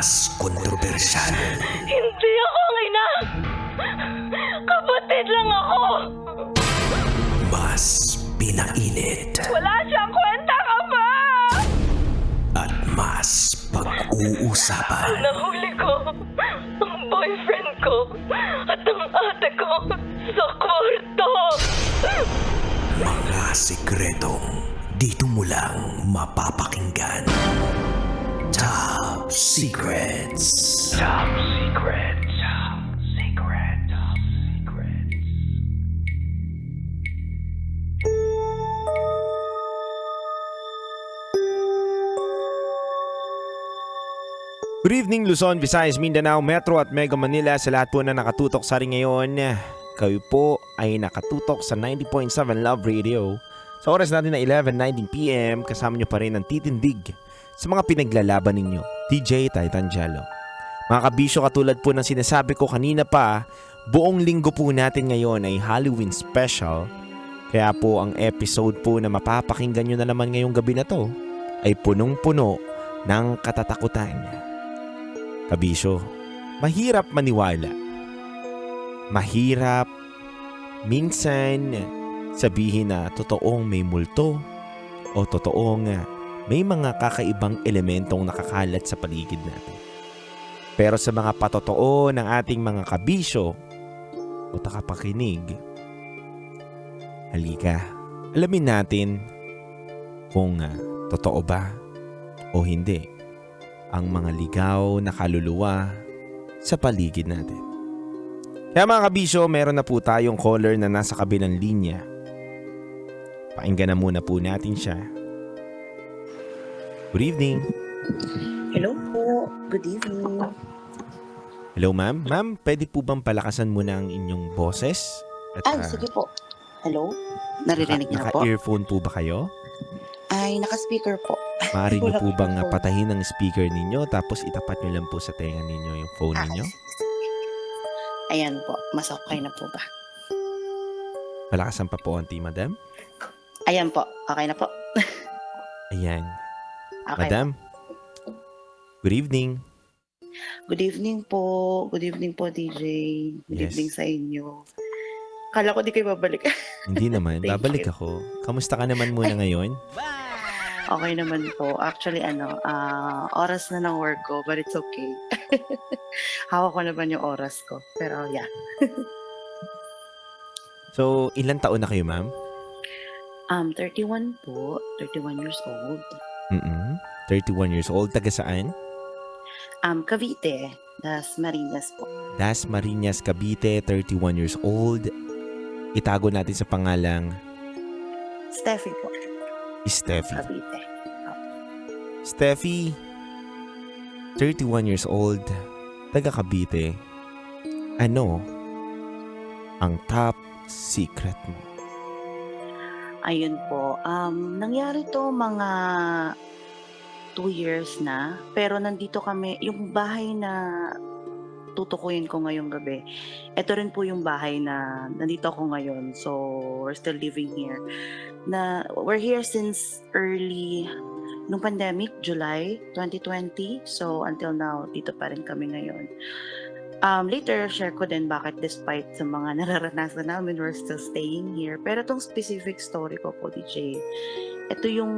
mas kontrobersyal, Hindi ako ang ina! Kapatid lang ako! mas pinainit, Wala siyang kwenta ka ba? at mas pag-uusapan. Nahuli ko ang boyfriend ko at ang ate ko sa kwarto! Mga sikretong dito mo lang mapapakinggan. Top Secrets. Top Secrets. Top Secrets. Top Secrets. Good evening Luzon, Visayas, Mindanao, Metro at Mega Manila sa lahat po na nakatutok sa rin ngayon. Kayo po ay nakatutok sa 90.7 Love Radio. Sa oras natin na 11:19 PM, kasama nyo pa rin ang titindig sa mga pinaglalaban ninyo, DJ Titan Jello. Mga kabisyo, katulad po ng sinasabi ko kanina pa, buong linggo po natin ngayon ay Halloween special. Kaya po ang episode po na mapapakinggan nyo na naman ngayong gabi na to ay punong-puno ng katatakutan. Kabisyo, mahirap maniwala. Mahirap minsan sabihin na totoong may multo o totoong may mga kakaibang elementong nakakalat sa paligid natin. Pero sa mga patotoo ng ating mga kabisyo o takapakinig, halika, alamin natin kung totoo ba o hindi ang mga ligaw na kaluluwa sa paligid natin. Kaya mga kabisyo, meron na po tayong caller na nasa kabilang linya. Pakinggan na muna po natin siya. Good evening. Hello po. Good evening. Hello ma'am. Ma'am, pwede po bang palakasan muna ang inyong boses? Ay, sige po. Hello? Naririnig niyo na po? Naka-earphone po ba kayo? Ay, naka-speaker po. Maaari niyo Wala po po bang phone. patahin ang speaker ninyo tapos itapat niyo lang po sa tenga ninyo yung phone ninyo? Ayan po. Mas okay na po ba? Palakasan pa po onti, madam. Ayan po. Okay na po. Ayan. Okay. Madam, good evening. Good evening po. Good evening po, DJ. Good Yes. evening sa inyo. Kala ko di kayo babalik. Hindi naman, Thank babalik you. ako. Kamusta ka naman muna ngayon? Okay naman po. Actually, oras na ng work ko, but it's okay. Hawak ko naman yung oras ko. Pero yeah. So, ilang taon na kayo, ma'am? 31 po. 31 years old. 31 years old. Taga saan? Cavite. Das Marinas po. Das Marinas, Cavite, 31 years old. Itago natin sa pangalang Steffi po. Steffi. Cavite. Steffi, 31 years old, taga Cavite. Ano ang top secret mo? Ayun po. Nangyari to mga 2 years na. Pero nandito kami, yung bahay na tutukuyin ko ngayong gabi. Ito rin po yung bahay na nandito ako ngayon. So, we're still living here. We're here since early nung pandemic, July 2020. So, until now, dito pa rin kami ngayon. Later, share ko din bakit despite sa mga nararanasan namin, we're still staying here. Pero itong specific story ko po, DJ, ito yung,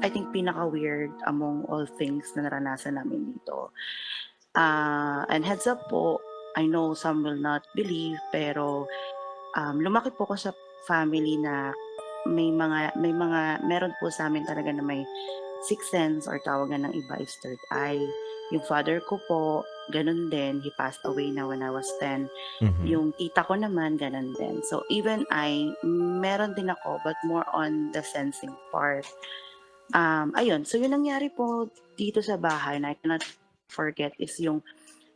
I think, pinaka-weird among all things na naranasan namin dito. And heads up po, I know some will not believe, pero lumaki po ko sa family na meron po sa amin talaga na may sixth sense or tawagan ng iba is third eye. Yung father ko po, ganun din. He passed away na when I was 10. Yung tita ko naman, ganun din. So even meron din ako, but more on the sensing part. Ayun, so yung nangyari po dito sa bahay na I cannot forget is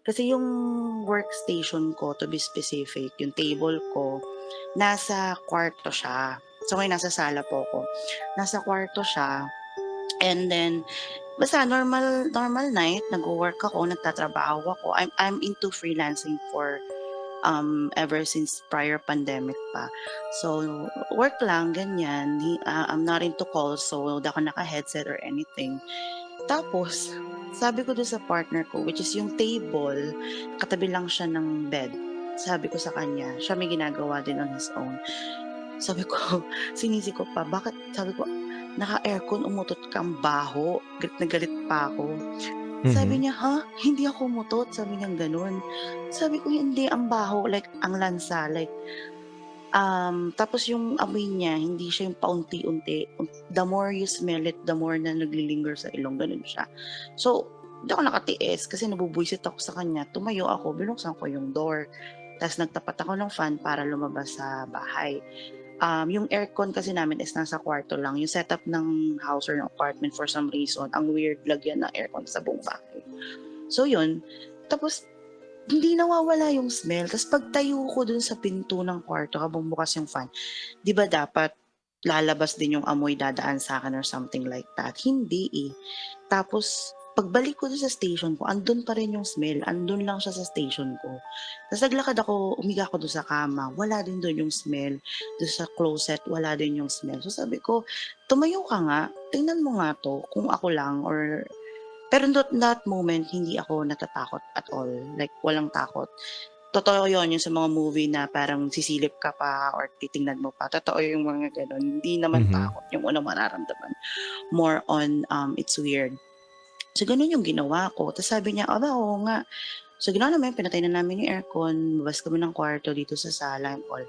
kasi yung workstation ko, to be specific, yung table ko, nasa kwarto siya. So ngayon nasa sala po ko. Nasa kwarto siya. And then, basta normal night, nag-work ako, nagtatrabaho ako. I'm into freelancing for ever since prior pandemic pa. So, work lang, ganyan. I'm not into calls, so hindi ako naka-headset or anything. Tapos, sabi ko dun sa partner ko, which is yung table, katabi lang siya ng bed. Sabi ko sa kanya, siya may ginagawa din on his own. Sabi ko, sinisi ko pa, bakit? Sabi ko, naka-aircon, umutot kang baho. Galit na galit pa ako. Sabi Mhm. niya, ha? Hindi ako umutot. Sabi niya ganun. Sabi ko, hindi, ang baho, like, ang lansa, like, tapos yung amoy niya, hindi siya yung paunti-unti. The more you smell it, the more na naglilinger sa ilong, ganun siya. So, hindi ako nakatiis kasi nabubuisit ako sa kanya. Tumayo ako, binuksan ko yung door. Tapos nagtapat ako ng fan para lumabas sa bahay. Yung aircon kasi namin is nasa kwarto lang. Yung setup ng house or ng apartment for some reason, ang weird lagyan ng aircon sa buong bahay. So yun, tapos hindi nawawala yung smell. Tapos pagtayo ko dun sa pinto ng kwarto habang bukas yung fan, 'di ba dapat lalabas din yung amoy dadaan sa akin or something like that. Hindi eh. Tapos pagbalik ko dun sa station ko, andun pa rin yung smell. Andun lang siya sa station ko. Tapos naglakad ako, umiga ako dun sa kama. Wala din dun yung smell. Dun sa closet, wala din yung smell. So sabi ko, tumayo ka nga, tingnan mo nga to kung ako lang or pero that moment, hindi ako natatakot at all. Like, walang takot. Totoo yun, yung sa mga movie na parang sisilip ka pa or titingnan mo pa. Totoo yung mga ganun. Hindi naman Mhm. takot yung unang mararamdaman. More on, it's weird. So, ganun yung ginawa ko. Tapos sabi niya, aba, oo nga. So, ginawa namin, pinatay na namin yung aircon, labas kami ng kwarto dito sa sala and all.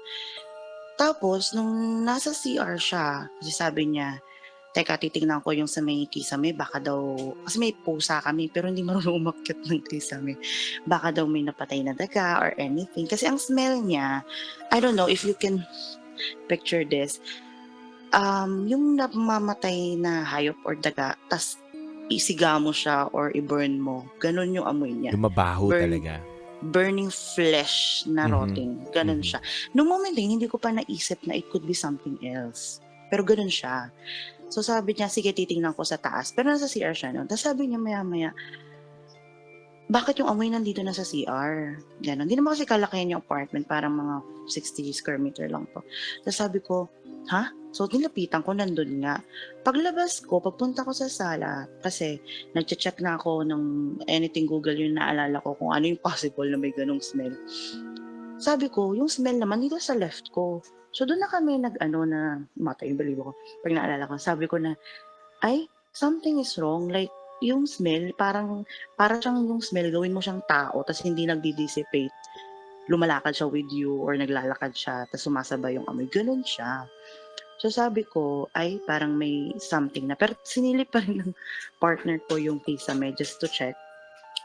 Tapos, nung nasa CR siya, kasi sabi niya, teka, titignan ko yung sa may kisame, baka daw, kasi may pusa kami, pero hindi marunong umakyat ng kisame. Baka daw may napatay na daga or anything. Kasi ang smell niya, I don't know if you can picture this, yung namamatay na hayop or daga, tas isiga mo siya or i-burn mo, ganun yung amoy niya. Yung mabaho Burn, talaga. burning flesh na Mhm. rotting, ganun Mhm. siya. Nung moment na yun, hindi ko pa naisip na it could be something else. Pero ganun siya. So sabi niya, sige titingnan ko sa taas. Pero nasa CR siya nun. Tapos sabi niya maya-maya, bakit yung amoy nandito na sa CR? Ganon. Hindi naman kasi kalakihan yung apartment, parang mga 60 square meter lang to. Tapos sabi ko, ha? So nilapitan ko, nandun nga. Paglabas ko, pagpunta ko sa sala, kasi nagche-check na ako ng anything Google yung naalala ko kung ano yung possible na may ganong smell. Sabi ko, yung smell naman dito sa left ko. So doon na kami nag-ano na, matay yung balibo ko. Pag naalala ko, sabi ko na, ay, something is wrong. Like, yung smell, para siyang yung smell, gawin mo siyang tao, tapos hindi nagdi-dissipate. Lumalakad siya with you, or naglalakad siya, tapos sumasabay yung amoy. Ganun siya. So sabi ko, ay, parang may something na. Pero sinilip pa rin ng partner ko yung kisame just to check.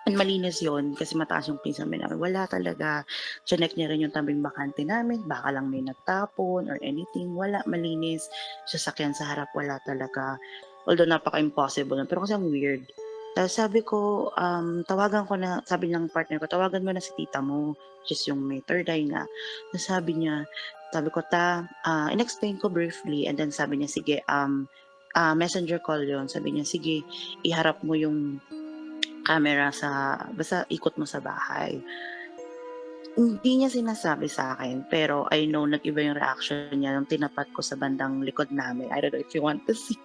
And malinis yon kasi mataas yung kisame namin. Wala talaga. Chinek niya rin yung tabing bakante namin. Baka lang may nagtapon or anything. Wala, malinis. Sasakyan sa harap, wala talaga. Although napaka-impossible. Pero kasi ang weird. Tapos sabi ko, tawagan ko na, sabi ng partner ko, tawagan mo na si tita mo. Which is yung may third eye nga. Tapos sabi ko, in-explain ko briefly. And then sabi niya, sige, messenger call yon. Sabi niya, sige, iharap mo yung camera sa basta ikot mo sa bahay. Hindi niya sinasabi sa akin pero I know nag-iba yung reaction niya nung tinapat ko sa bandang likod namin. I don't know if you want to see.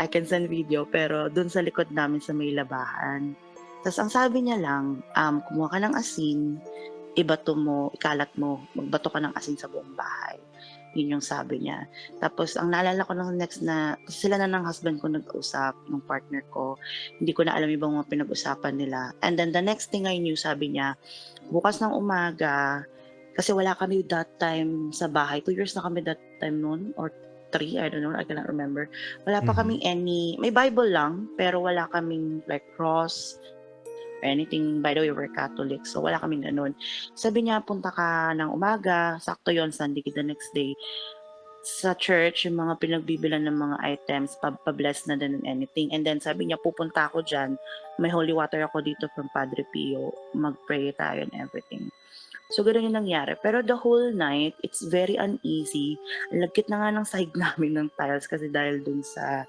I can send video pero dun sa likod namin sa may labahan. Tas ang sabi niya lang, kumuha ka ng asin, ibato mo, ikalat mo, magbato ka ng asin sa buong bahay. Yun yung sabi niya. Tapos ang naalala ko ng next na, sila na ng husband ko nag-usap, ng partner ko. Hindi ko na alam ibang mga pinag-usapan nila. And then the next thing I knew, sabi niya, bukas ng umaga, kasi wala kami that time sa bahay. 2 years na kami that time noon, or 3, I don't know, I cannot remember. Wala pa Mhm. kaming may Bible lang, pero wala kaming like cross, or anything. By the way, we're Catholic, so wala kaming ganun. Sabi niya, punta ka ng umaga, sakto yon Sunday, the next day. Sa church, yung mga pinagbibilan ng mga items, pa-bless na din and anything. And then sabi niya, pupunta ako dyan, may holy water ako dito from Padre Pio, mag-pray tayo and everything. So, gano'n yung nangyari. Pero the whole night, it's very uneasy. Ang lagkit na nga ng sahig namin ng tiles kasi dahil dun sa,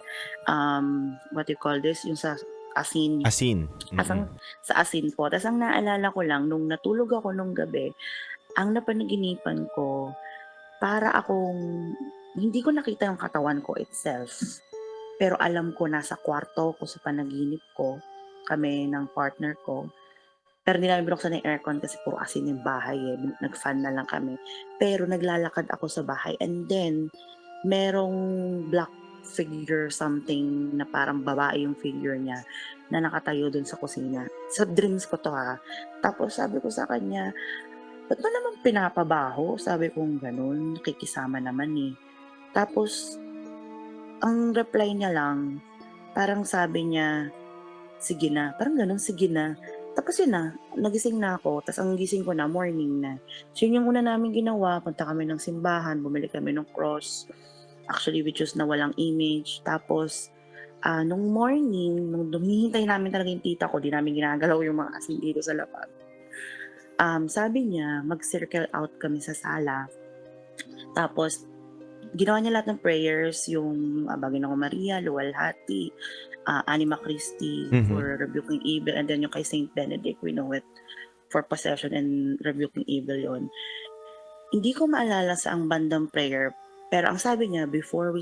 what you call this, yung sa asin, Asin. asang Mm. sa asin po. Tas ang naalala ko lang nung natulog ako nung gabi, ang napanaginipan ko, para akong hindi ko nakita yung katawan ko itself, pero alam ko nasa kwarto ko sa panaginip ko. kami ng partner ko. Pero hindi namin binuksan yung aircon kasi puro asin yung bahay eh. Nag-fan na lang kami. Pero naglalakad ako sa bahay and then merong black figure something na parang babae yung figure niya na nakatayo dun sa kusina. Sa dreams ko to ha. Tapos sabi ko sa kanya, ba't mo naman pinapabaho? Sabi kong ganun, nakikisama naman eh. Tapos, ang reply niya lang, parang sabi niya, sige na. Parang ganun, sige na. Tapos yun na, nagising na ako. Tapos ang gising ko na, morning na. So yun yung una namin ginawa. Punta kami ng simbahan, bumili kami ng cross. Actually, we chose na walang image. Tapos, nung morning, nung humihintay namin talaga yung tita ko, di namin ginagalaw yung mga asin dito sa lapag. Sabi niya, mag-circle out kami sa sala. Tapos, ginawa niya lahat ng prayers, yung Bagay Maria, Luwalhati, Anima Christi for rebuking evil, and then yung kay Saint Benedict, we know it, for possession and rebuking evil yon. Hindi ko maalala sa ang bandang prayer, pero ang sabi niya, before we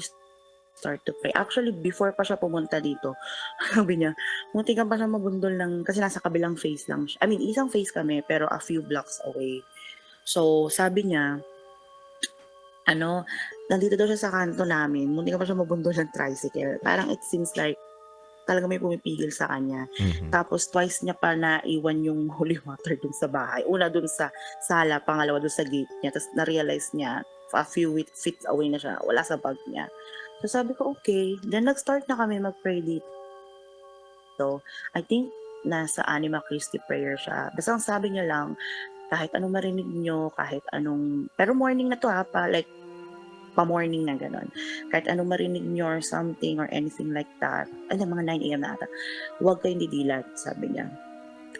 start to pray, actually, before pa siya pumunta dito, sabi niya, muntikan pa siya mabundol ng, kasi nasa kabilang face lang siya. I mean, isang face kami, pero a few blocks away. So, sabi niya, nandito daw siya sa kanto namin, munti ka pa siya mabundol ng tricycle. Parang it seems like talaga may pumipigil sa kanya. Tapos twice niya pa naiwan yung holy water dun sa bahay. Una dun sa sala, pangalawa dun sa gate niya. Tapos na-realize niya, a few feet away na siya, wala sa bag niya. So sabi ko, okay. Then nag-start na kami mag-pray dito. So, I think nasa Anima Christi prayer siya. Basta ang sabi niya lang, kahit anong marinig nyo, kahit anong, pero morning na to ha, like, pa-morning na gano'n. Kahit anong marinig nyo or something or anything like that, mga 9 a.m. na ata, huwag kayong didilat, sabi niya.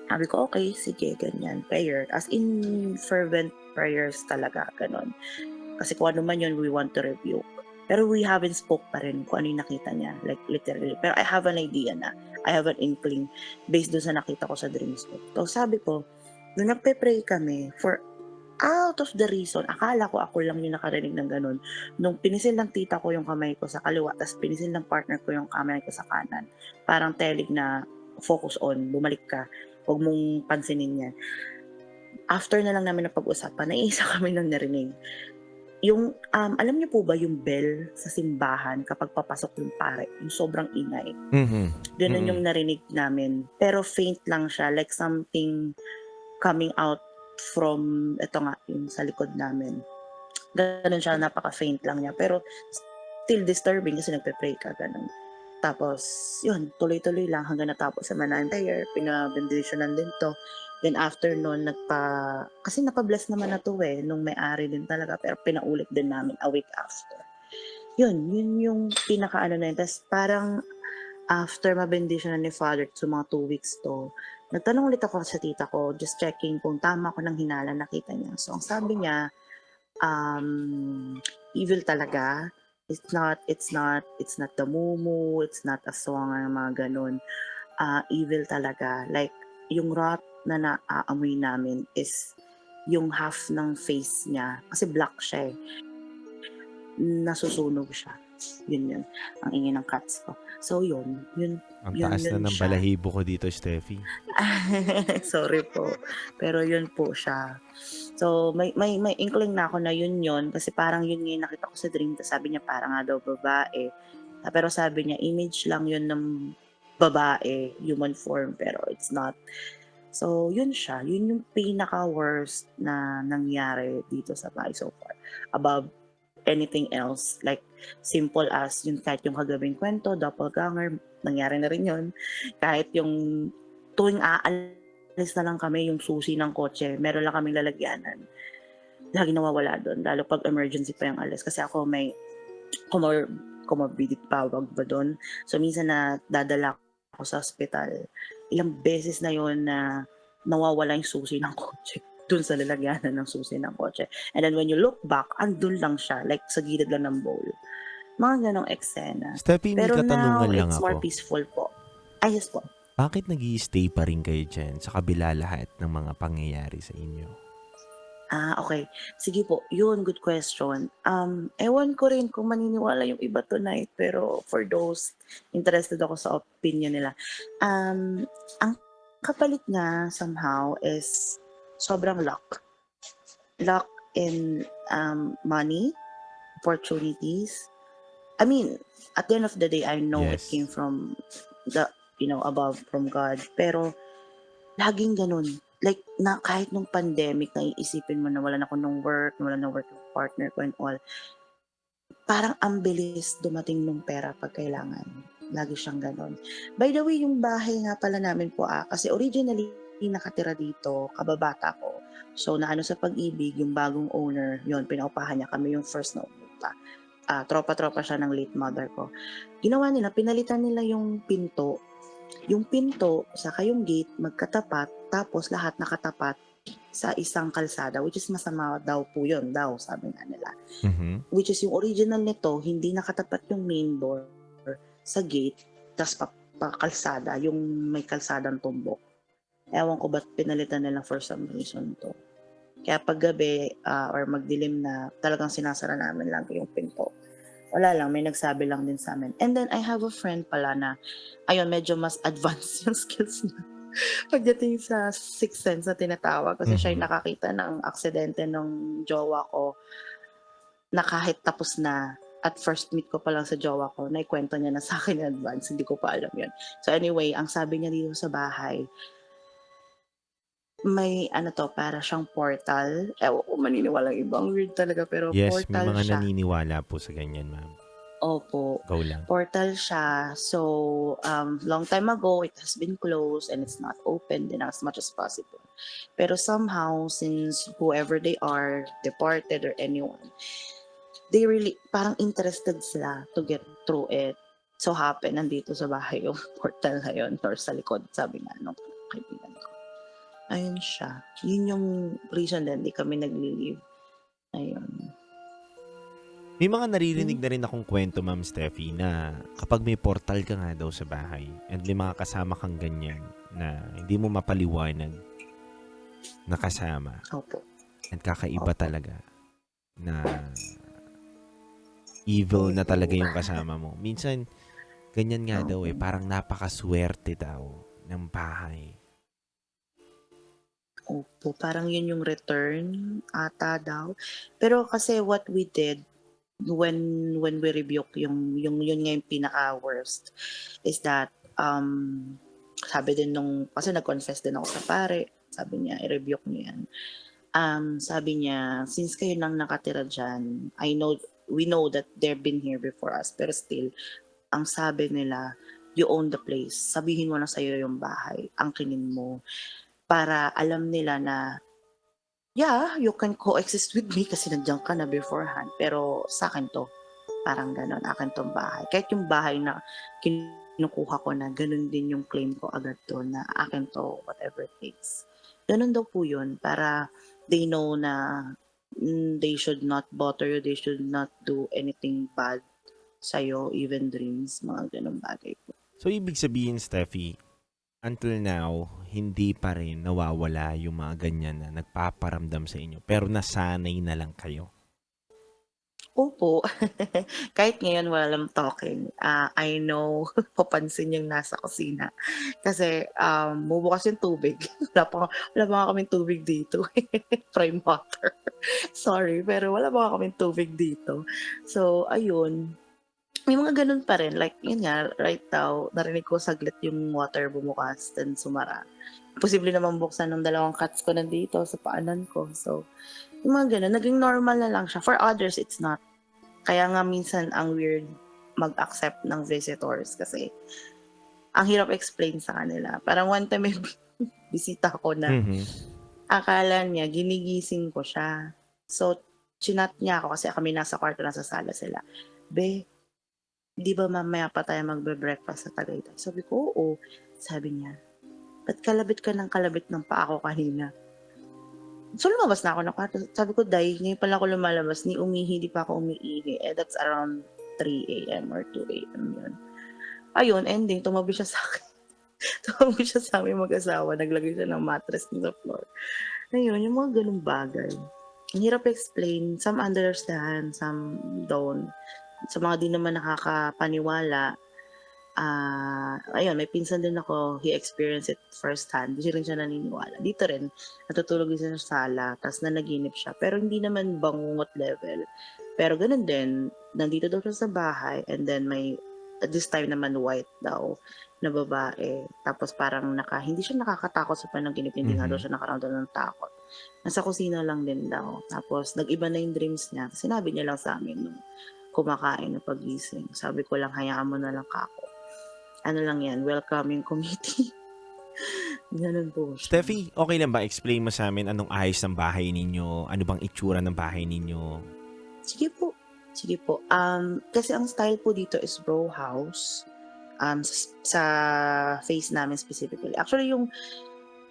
Sabi ko, okay, sige, ganyan, prayer. As in, fervent prayers talaga, gano'n. Kasi kung ano man yun, we want to rebuke. Pero we haven't spoke pa rin kung ano yung nakita niya, like literally. Pero I have an idea na, I have an inkling based doon sa nakita ko sa dreams ko. So sabi ko, nung nagpe-pray kami, for out of the reason, akala ko ako lang yung nakarinig ng ganun. Nung pinisil ng tita ko yung kamay ko sa kaliwa, tapos pinisil ng partner ko yung kamay ko sa kanan. Parang telling na, focus on, bumalik ka, huwag mong pansinin yan. After na lang namin na pag-usapan, naiisa kami nang narinig. Yung, alam niyo po ba yung bell sa simbahan kapag papasok yung pare, yung sobrang ingay. Ganun yung narinig namin. Pero faint lang siya, like something coming out from, ito nga, yung sa likod namin. Ganun siya, napaka-faint lang niya. Pero still disturbing kasi nagpe-pray ka, ganun. Tapos, yun, tuloy-tuloy lang hanggang natapos sa Manaan prayer, pinabendisyonan din to. Then after nun, kasi napabless naman na to nung may-ari din talaga, pero pinaulit din namin a week after. Yun yung pinaka-ano na yun. Tapos parang after mabendisyonan ni Father to mga 2 weeks to, nagtanong ulit ako sa tita ko, just checking kung tama ko ng hinala, nakita niya. So ang sabi niya, evil talaga. It's not the mumu, it's not aswang, mga ganun. Evil talaga. Like, yung rot na naaamoy namin is yung half ng face niya. Kasi black siya nasusunog siya. Yun. Ang ingay ng cats ko. So, yun. Ang taas na ng siya. balahibo ko dito, Steffi. Sorry po. Pero yun po siya. So, may inkling na ako na yun. Kasi parang yun yung nakita ko sa dream. Tapos sabi niya parang nga daw babae. Pero sabi niya, image lang yun ng babae, human form. Pero it's not. So, yun siya. Yun yung pinaka-worst na nangyari dito sa bahay so far. Above anything else. Like, simple as yung kahit yung kagabing kwento, doppelganger, nangyari na rin yun. Kahit yung tuwing aalis na lang kami, yung susi ng kotse, meron lang kaming lalagyanan. Lagi nawawala doon. Lalo pag emergency pa yung alis. Kasi ako may comorbidity tawag ba doon. So, minsan na dadala ako sa hospital. Ilang beses na yon na nawawala yung susi ng kotse dun sa lalagyanan ng susi ng kotse. And then when you look back, andun lang siya, like sa gilid lang ng bowl. Mga ganong eksena. Steffi, may Pero katanungan now, lang it's ako. more peaceful po. Ay, yes po. Bakit nag-i-stay pa rin kayo dyan sa kabila lahat ng mga pangyayari sa inyo? Okay. Sige po, yun, good question. Ewan ko rin kung maniniwala yung iba tonight, pero for those interested ako sa opinion nila. Ang kapalit nga somehow is sobrang luck. Luck in money, opportunities. I mean, at the end of the day, I know it Yes. came from the, above, from God. Pero laging gano'n. Like, na kahit nung pandemic, naiisipin mo na wala na ako ng work, wala ng work yung partner ko and all. Parang ang bilis dumating nung pera 'pag kailangan. Lagi siyang gano'n. By the way, yung bahay nga pala namin po, kasi originally nakatira dito, kababata ko. So, naano sa Pag-ibig, yung bagong owner, yun, pinaupahan niya kami yung first na umunta. Tropa-tropa siya ng late mother ko. Ginawa nila, pinalitan nila yung pinto. Yung pinto, saka yung gate, magkatapat, tapos lahat nakatapat sa isang kalsada, which is masama daw po yun, daw, sabi nga nila. Mhm. Which is yung original nito, hindi nakatapat yung main door sa gate, tas kalsada, yung may kalsadang tumbok. Ewan ko ba't pinalitan nila for some reason to. Kaya pag gabi or magdilim na, talagang sinasara namin lang yung pinto. Wala lang, may nagsabi lang din sa amin. And then I have a friend pala na, ayun, medyo mas advanced yung skills niya. Pagdating sa sixth sense na tinatawag, kasi siya yung nakakita ng aksidente ng jowa ko na kahit tapos na, at first meet ko pa lang sa jowa ko, naikwento niya na sa akin in advance, hindi ko pa alam yun. So anyway, ang sabi niya dito sa bahay, may para siyang portal. Ewan ko maniniwala yung ibang weird talaga, pero Yes, may portal mga siya. naniniwala po sa ganyan, ma'am. Opo. Go lang. Portal siya. So, long time ago, it has been closed and it's not open din as much as possible. Pero somehow, since whoever they are, departed or anyone, they really, parang interested sila to get through it. So happen, nandito sa bahay yung portal na yun, or sa likod, sabi nga nung kaibigan ko. Ayun siya. Yun yung reason din, di kami nagli-leave. Ayun. May mga naririnig na rin akong kwento, Ma'am Steffi, na kapag may portal ka nga daw sa bahay and may mga kasama kang ganyan na hindi mo mapaliwanag na kasama Opo. and kakaiba talaga na evil na talaga yung kasama mo. Minsan, ganyan nga daw parang napakaswerte daw ng bahay. Opo, parang yun yung return ata daw. Pero kasi what we did when we rebuke yung yun nga yung pinaka-worst is that sabi din nung, kasi nag-confess din ako sa pare, sabi niya, i-rebuke niyo yan. Sabi niya, since kayo nang nakatira dyan, we know that they've been here before us, pero still, ang sabi nila, you own the place. Sabihin mo na sa'yo yung bahay, angkinin mo. Para alam nila na, yeah, you can coexist with me kasi nandiyan ka na beforehand. Pero sa akin to, parang ganon, akin tong bahay. Kahit yung bahay na kinukuha ko na, ganun din yung claim ko agad to, na akin to, whatever it takes. Ganun daw po yun, para they know na they should not bother you, they should not do anything bad sa'yo, even dreams, mga ganun bagay po. So, ibig sabihin, Steffi, until now, hindi pa rin nawawala yung mga ganyan na nagpaparamdam sa inyo. Pero nasanay na lang kayo. Opo. Kahit ngayon walang talking, I know, papansin yung nasa kusina. Kasi bubukas yung tubig. Wala pa nga kaming tubig dito. Prime water. Sorry, pero wala pa nga kaming tubig dito. So, ayun. May mga ganun pa rin. Like, yun nga, right now, narinig ko saglit yung water bumukas then sumara. Posible naman buksan ng dalawang cats ko nandito sa paanan ko. So, yung mga ganun, naging normal na lang siya. For others, it's not. Kaya nga minsan ang weird mag-accept ng visitors kasi ang hirap explain sa kanila. Parang one time may bisita ko na akala niya ginigising ko siya. So, chinat niya ako kasi kami nasa kwarto, nasa sala sila. Be, di ba mamaya pa tayo magbe-breakfast sa Tagaytay? Sabi ko, oo. Sabi niya, ba't kalabit ka ng kalabit ng paa ko kanina? So, lumabas na ako ng kwarto. Sabi ko, Day, ngayon pala ako lumalabas. Ni umihi, di pa ako umiihi. That's around 3 a.m. or 2 a.m. yun. Ayun, ending, tumabi siya sa akin. Tumabi siya sa amin mag-asawa. Naglagay siya ng mattress niya sa floor. Ayun, yung mga ganung bagay. Ang hirap explain, some understand, some don't. Sa mga di naman nakakapaniwala, ayun may pinsan din ako, he experienced it firsthand, hindi rin siya naniniwala. Dito rin, natutulog din siya sa sala ta's nanaginip siya, pero hindi naman bangungot level. Pero gano'n din, nandito daw siya sa bahay and then may at this time naman white daw na babae. Tapos parang hindi siya nakakatakot sa panaginip, hindi nga daw Mhm. siya nakaramdam ng takot. Nasa kusina lang din daw. Tapos nag-iba na yung dreams niya. Sinabi niya lang sa amin nung kumakain na pagising. Sabi ko lang, hayaan mo na lang kako. Ano lang yan, welcoming committee. Ganun po siya. Steffi, okay lang ba explain mo sa amin anong ayos ng bahay ninyo? Ano bang itsura ng bahay ninyo? Sige po. Sige po. Kasi ang style po dito is row house. Sa face namin specifically. Actually, yung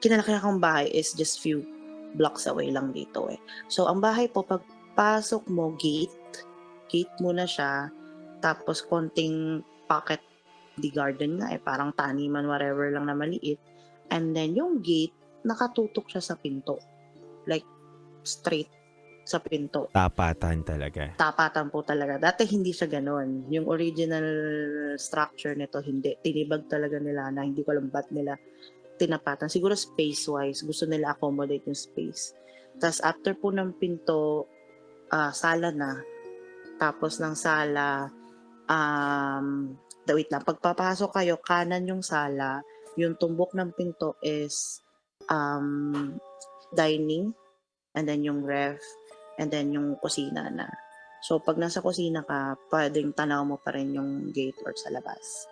kinalaki-lakang bahay is just few blocks away lang dito eh. So, ang bahay po, pagpasok mo, gate muna siya, tapos konting pocket di garden nga eh, parang taniman, whatever lang na maliit. And then, yung gate, nakatutok siya sa pinto. Like, straight sa pinto. Tapatan talaga. Tapatan po talaga. Dati hindi siya ganon. Yung original structure nito, hindi. Tinibag talaga nila na hindi ko alam ba't nila tinapatan. Siguro space-wise, gusto nila accommodate yung space. Tapos after po ng pinto, sala na. Tapos ng sala, wait lang, pagpapasok kayo, kanan yung sala, yung tumbok ng pinto is um, dining, and then yung ref, and then yung kusina na. So, pag nasa kusina ka, pwedeng tanaw mo pa rin yung gate or sa labas.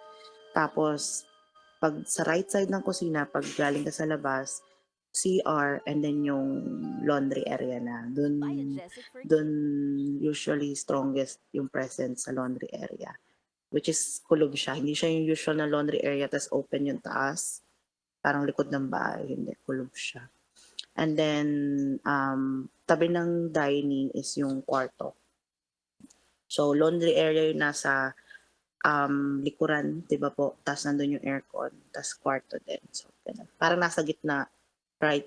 Tapos, pag sa right side ng kusina, pag galing ka sa labas, CR, and then yung laundry area na. Dun usually strongest yung presence sa laundry area. Which is kulog siya. Hindi siya yung usual na laundry area, tas open yung taas. Parang likod ng bahay. Hindi, kulog siya. And then, tabi ng dining is yung kwarto. So, laundry area yung nasa likuran, 'di ba po? Tapos nandun yung aircon, tapos kwarto din. So, ganun. Parang nasa gitna, right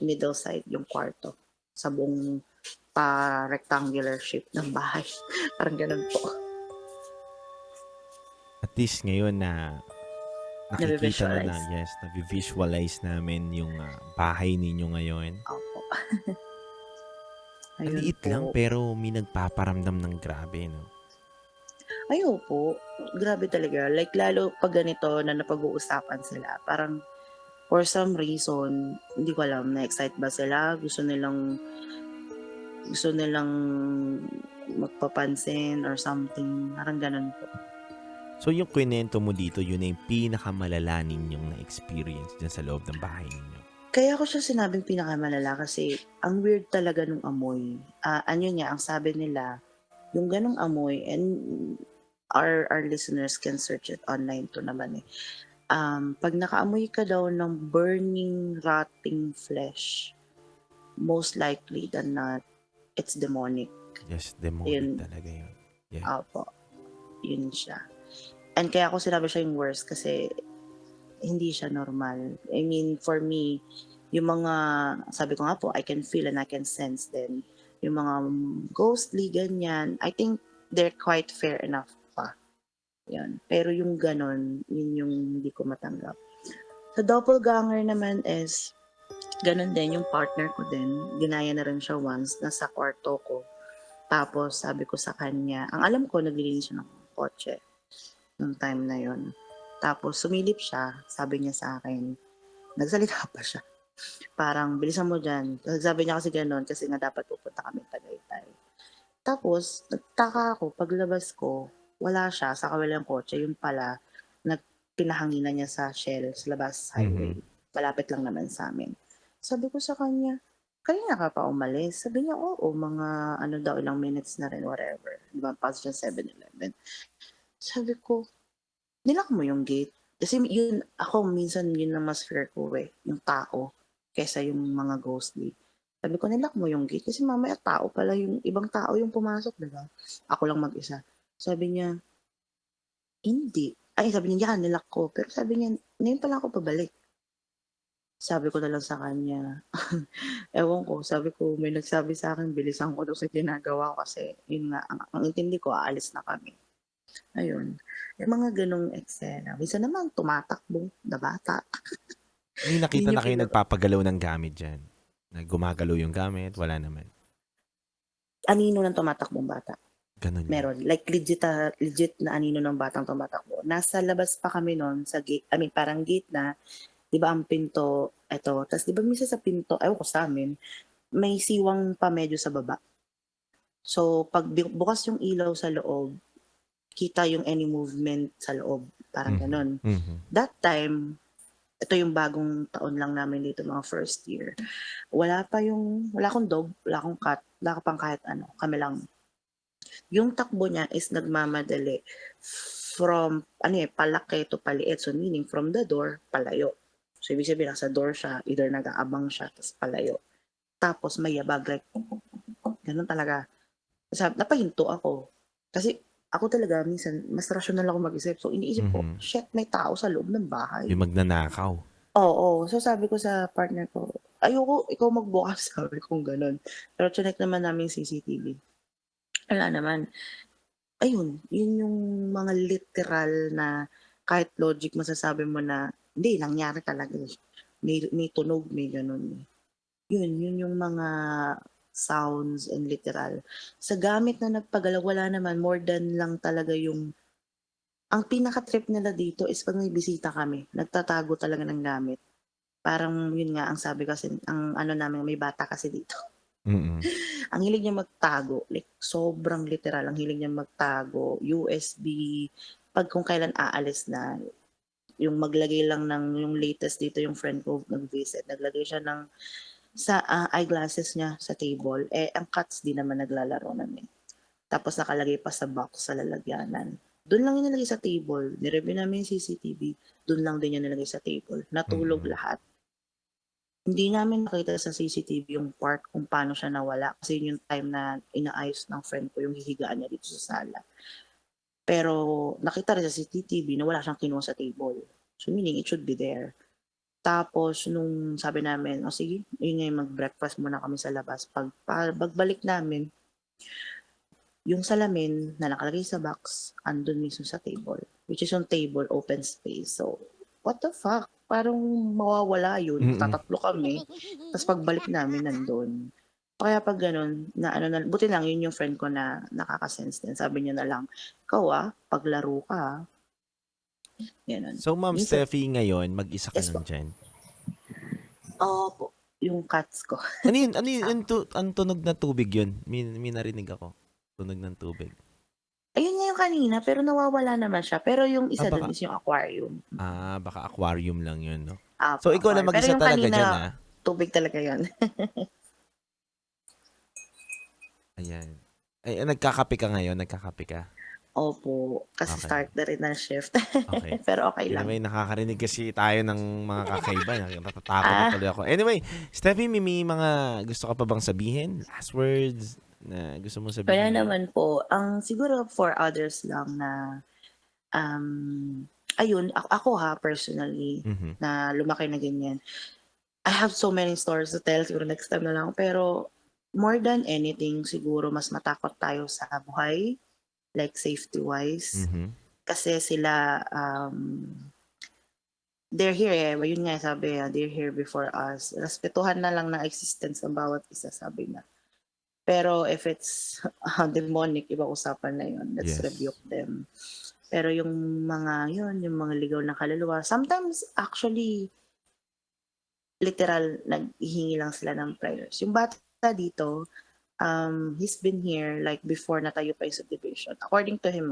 middle side yung kwarto sa buong rectangular shape ng bahay. Parang ganun po. At least ngayon na nakikita na Nabi-visualize. yes, na-visualize namin yung bahay ninyo ngayon. Opo. Ang Ayun liit po. lang pero may nagpaparamdam ng grabe, no? Ayun po. Grabe talaga. Like, lalo pag ganito na napag-uusapan sila, parang for some reason, hindi ko alam, na-excite ba sila? Gusto nilang magpapansin or something. Parang ganun po. So yung kwento mo dito, yun na yung pinakamalala ninyong na-experience dyan sa loob ng bahay ninyo. Kaya ko siya sinabing pinakamalala kasi ang weird talaga nung amoy. Ano niya, ang sabi nila, yung ganong amoy, and our listeners can search it online to naman eh. Pag nakaamoy ka daw ng burning, rotting flesh, most likely than not, it's demonic. Yes, demonic Yun. talaga yun. Yeah. Apo, yun siya. And kaya ako sinabi siya yung worst kasi hindi siya normal. I mean, for me, yung mga, sabi ko nga po, I can feel and I can sense din. Yung mga ghostly, ganyan, I think they're quite fair enough pa. Yan. Pero yung ganon, yun yung hindi ko matanggap. Sa doppelganger naman is, ganon din, yung partner ko din, ginaya na rin siya once, nasa kwarto ko. Tapos sabi ko sa kanya, ang alam ko, naglilinis siya ng kotse nung time na yon. Tapos sumilip siya, sabi niya sa akin, nagsalita pa siya. Parang, bilisan mo dyan. Sabi niya kasi gano'n, kasi nga dapat pupunta kami Tagaytay. Tapos, nagtaka ako, paglabas ko, wala siya sa kawalang kotse. Yun pala, pinahanginan niya sa Shell, sa labas highway. Malapit lang naman sa amin. Sabi ko sa kanya, kanina ka pa umalis? Sabi niya, oo, mga ilang minutes na rin, whatever. Di ba, pasok siya 7-Eleven. Sabi ko, nilock mo yung gate. Kasi yun, ako minsan yun ang mas fear ko eh, yung tao, kesa yung mga ghostly. Sabi ko, nilock mo yung gate kasi mamaya tao pala yung, ibang tao yung pumasok, diba? Ako lang mag-isa. Sabi niya, hindi. Ay, sabi niya, nilock ko. Pero sabi niya, ngayon pala ako pabalik. Sabi ko na lang sa kanya, ewan ko, sabi ko may nagsabi sa akin bilisan ko daw sa ginagawa ko kasi yun nga, ang intindi ko aalis na kami. Ayun, yung mga gano'ng eksena. Minsan naman tumatakbo na bata. May nakita Yun na yung kayo nagpapagalaw ng gamit diyan? Na gumagalaw yung gamit? Wala naman? anino ng tumatakbong bata. Ganun lang. Meron. Like legit na anino ng batang tumatakbo. Nasa labas pa kami nun sa gate, I mean parang gate na, 'di ba ang pinto, eto, tas 'di ba minsan sa pinto, ewan ko sa'min, may siwang pa medyo sa baba. So 'pag bukas yung ilaw sa loob, kita yung any movement sa loob, parang Mhm, gano'n. mhm. That time, ito yung bagong taon lang namin dito, mga first year. Wala akong dog, wala akong cat, wala ka pang kahit ano, kami lang. Yung takbo niya is nagmamadali from ano, palaki to paliit. So meaning from the door, palayo. So ibig sabihin nasa door siya, either nag-aabang siya tapos palayo. Tapos may yabag like gano'n talaga. Napahinto ako. Kasi ako talaga minsan mas rasyonal ako mag-isip. So iniisip ko, Mhm. shit, may tao sa loob ng May bahay. magnanakaw. Oo. So sabi ko sa partner ko, ayoko ikaw magbukas, sabi kong gano'n. Pero chineck naman namin yung CCTV. Wala naman. Ayun, yun yung mga literal na kahit logic masasabi mo na, hindi, nangyari talaga eh. May tunog, may gano'n eh. Yun yung mga sounds and literal. Sa gamit na nagpagalaw, wala naman, more than lang talaga yung ang pinaka-trip nila dito is 'pag may bisita kami, nagtatago talaga ng gamit. Parang yun nga, ang sabi kasi, ang ano namin, may bata kasi dito. Mm. Ang hilig niya magtago, like sobrang literal, ang hilig niya magtago, USB, 'pag kung kailan aalis na, yung maglagay lang ng yung latest dito yung friend ko nag-visit, naglagay siya ng eyeglasses niya sa table, eh, ang cats di naman naglalaro nun, eh. Tapos nakalagay pa sa box sa lalagyanan. Dun lang niya nilagay sa table, ni-review namin yung CCTV, dun lang din niya nilagay sa table, natulog Mm. lahat. Hindi namin nakita sa CCTV yung part kung paano siya nawala kasi yun yung time na inaayos ng friend ko yung hihigaan niya dito sa sala. Pero nakita rin sa CCTV na wala siyang kinuha sa table. So meaning it should be there. Tapos nung sabi namin, "O sige, yun nga yung mag-breakfast muna kami sa labas." Pagbalik namin, yung salamin na nakalagay sa box, andun mismo sa table. Which is yung table, open space. So, what the fuck? Parang mawawala yun. Mm. Tatatlo kami. Tapos pagbalik namin, nandun. Kaya pag ganun, na ano na, buti lang yun yung friend ko na nakaka-sense din. Sabi niya na lang, ikaw paglaro ka Ganun. So, Ma'am Minsan, Steffi, ngayon mag-isa ka yes lang po. diyan? Opo, yung cats ko. Ano yun? Ano yun? Kasama. Ang tunog na tubig yun? May narinig ako. Tunog ng tubig. Ayun nga yung kanina, pero nawawala naman siya. Pero yung Ah, isa dun baka is yung aquarium. baka aquarium lang yun, no? Opo, So, ikaw lang aquarium. Pero mag-isa yung talaga kanina, diyan, ah? tubig talaga yun. Ayan. Ay, nagkakape ka ngayon? Nagkakape ka? Opo, kasi Okay. start na rin ng shift. Okay. Pero okay lang. Anyway, nakakarinig kasi tayo ng mga kakaiba. Natatakot na Ah, tuloy ako. Anyway, Steffi, may mga gusto ka pa bang sabihin? Last words na gusto mong wala sabihin? naman po. Ang siguro for others lang na, ayun, ako personally, Mhm. na lumaki na ganyan. I have so many stories to tell, siguro next time na lang. Pero more than anything, siguro mas matakot tayo sa buhay, like safety-wise. Mhm. Kasi sila, they're here eh. Yun nga sabi niya, they're here before us. Respetuhan na lang ng existence ng bawat isa, sabi niya. Pero if it's demonic, ibang usapan na yun. Let's Yes. rebuke them. Pero yung mga yun, yung mga ligaw na kaluluwa, sometimes actually, literal, naghihingi lang sila ng prayers. Yung bata dito, he's been here like before natayo pa yung subdivision. According to him,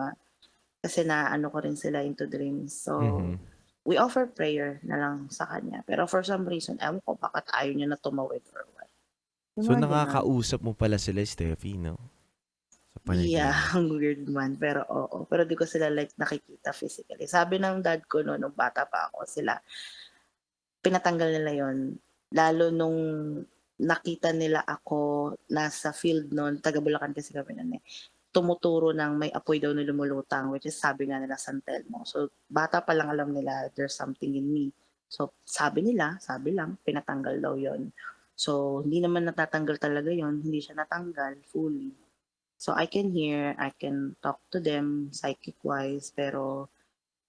kasi na ano ko rin sila into dreams. So, Mhm. we offer prayer na lang sa kanya. Pero for some reason, ewan ko bakit ayaw niya na tumawid or what. Yung So, mga ganon. nakakausap mo pala sila, Steffi, no? Sa Yeah, panaginip. ang weird man. Pero oo. Pero di ko sila like nakikita physically. Sabi ng dad ko no, nung bata pa ako, sila, pinatanggal nila yon. Lalo nung nakita nila ako nasa field noon, taga Bulacan kasi kami noon eh. Tumuturo ng may apoy daw na lumulutang, which is sabi nga nila San Telmo. So, bata pa lang alam nila there's something in me. So, sabi lang, pinatanggal daw yon. So, hindi naman natatanggal talaga yon, hindi siya natanggal fully. So, I can hear, I can talk to them psychic-wise, pero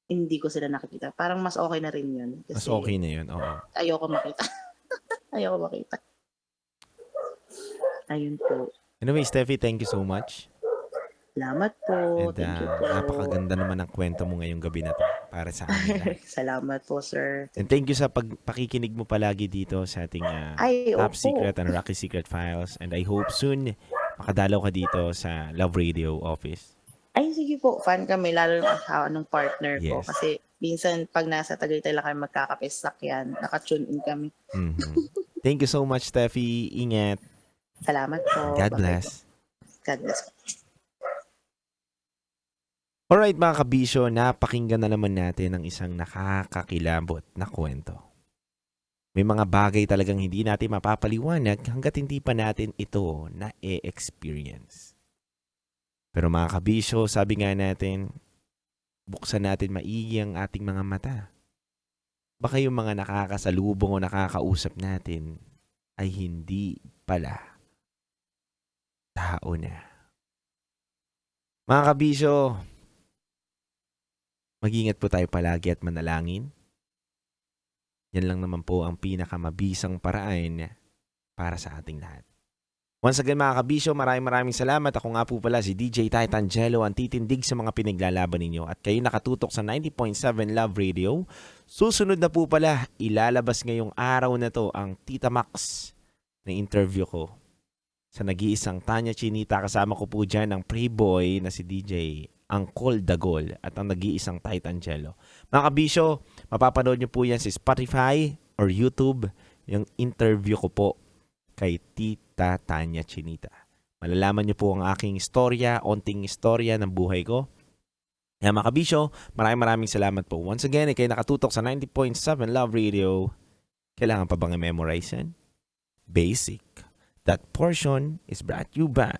hindi ko sila nakikita. Parang mas okay na rin yun. Mas Kasi okay na yun, oo. ayoko makita. Ayoko makita. Ayun po. Anyway, Steffi, thank you so much. Salamat po. And Thank you po. napakaganda naman ang kwento mo ngayong gabi na to para sa amin lahat. Salamat po, sir. And thank you sa pakikinig mo palagi dito sa ating Ay, Top opo. Secret and Rocky Secret Files. And I hope soon makadalaw ka dito sa Love Radio office. Ay, sige po. Fan kami, lalo ng asawa ng partner ko. Yes. Kasi minsan, pag nasa Tagaytay lang kami magkakapesak yan, nakatune in kami. Mhm. Thank you so much, Steffi. Ingat. Salamat po. God Bye-bye bless. po. God bless. Alright mga kabisyo, napakinggan na naman natin ang isang nakakakilabot na kwento. May mga bagay talagang hindi natin mapapaliwanag hanggat hindi pa natin ito na-experience. Pero mga kabisyo, sabi nga natin, buksan natin maigi ang ating mga mata. Baka yung mga nakakasalubong o nakakausap natin ay hindi pala tao na. Mga kabisyo, mag-ingat po tayo palagi at manalangin. Yan lang naman po ang pinakamabisang paraan para sa ating lahat. Once again mga kabisyo, maraming salamat. Ako nga po pala si DJ Titan Jello, ang titindig sa mga pinaglalaban ninyo. At kayo nakatutok sa 90.7 Love Radio. Susunod na po pala, ilalabas ngayong araw na to ang Tita Max na interview ko sa nag-iisang Tanya Chinita. Kasama ko po dyan ang pre-boy na si DJ Angkol Dagol at ang nag-iisang Titan Jello. Mga kabisyo, mapapanood nyo po yan sa Spotify or YouTube, yung interview ko po kay Tita Tanya Chinita. Malalaman nyo po ang aking istorya, onting istorya ng buhay ko. Kaya mga kabisyo, maraming salamat po. Once again, kayo nakatutok sa 90.7 Love Radio. Kailangan pa bang i-memorize yan? Basic. That portion is brought to you by